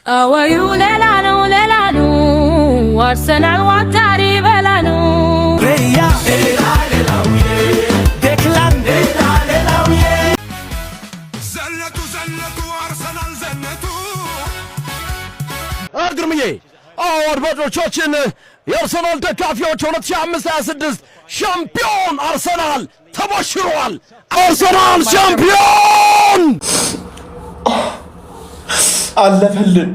አወዩ ሌላ ነው አርሰናል ዋታሪ በላ ነው ሬያ ሌላውዬ ዴክላን ሌላውዬ ዘነቱ አርሰናል ዘነቱ ግርምዬ አድማጮቻችን የአርሰናል ደጋፊዎች 2025-26 ሻምፒዮን አርሰናል ተበሽሯል። አርሰናል ሻምፒዮን አለፈልን።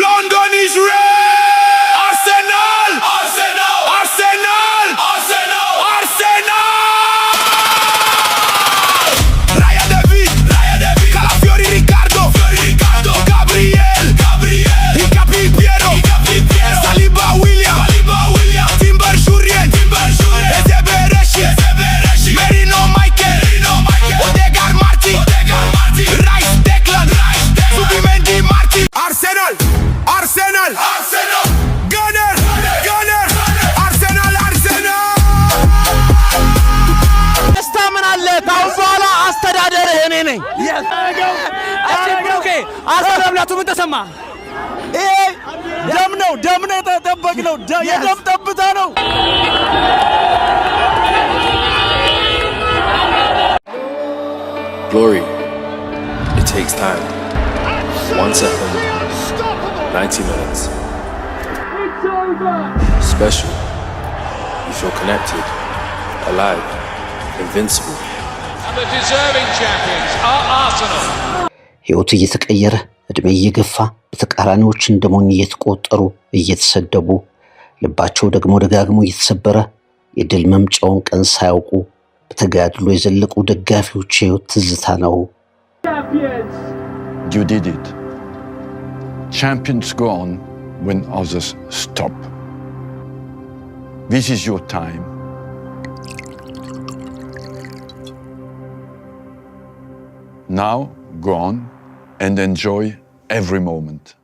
ሎንዶን ኢዝ ሬድ አርሰናል ራያ ዴቪድ ካላፊዮሪ ሪካርዶ ጋብሪኤል ሂካፒ ፒየሮ ሳሊባ ዊሊያም ቲምበር ሹሪየን ኤዜቤሬሺ ሜሪኖ ማይኬል ኦዴጋር ማርቲን ራይስ ዴክላን ሱቢሜንዲ ማርቲን አርሰናል ጋነር አርሰናል ደስታ ምን አለ? ካሁን በኋላ አስተዳደርህ እኔ ነኝ። አስተዳብላቱ ምን ተሰማ? ይሄ ደም ነው የተጠበቅነው፣ የደም ጠብታ ነው። Glory, it takes time. 1 second, 90 minutes. Special. You feel connected, alive, invincible. And the deserving champions are Arsenal. ሕይወት እየተቀየረ እድሜ እየገፋ በተቃራኒዎች እንደሞኝ እየተቆጠሩ እየተሰደቡ ልባቸው ደግሞ ደጋግሞ እየተሰበረ የድል መምጫውን ቀን ሳያውቁ በተጋድሎ የዘለቁ ደጋፊዎች ሕይወት ትዝታ ነው። You did it. Champions go on when others stop. This is your time. Now go on and enjoy every moment.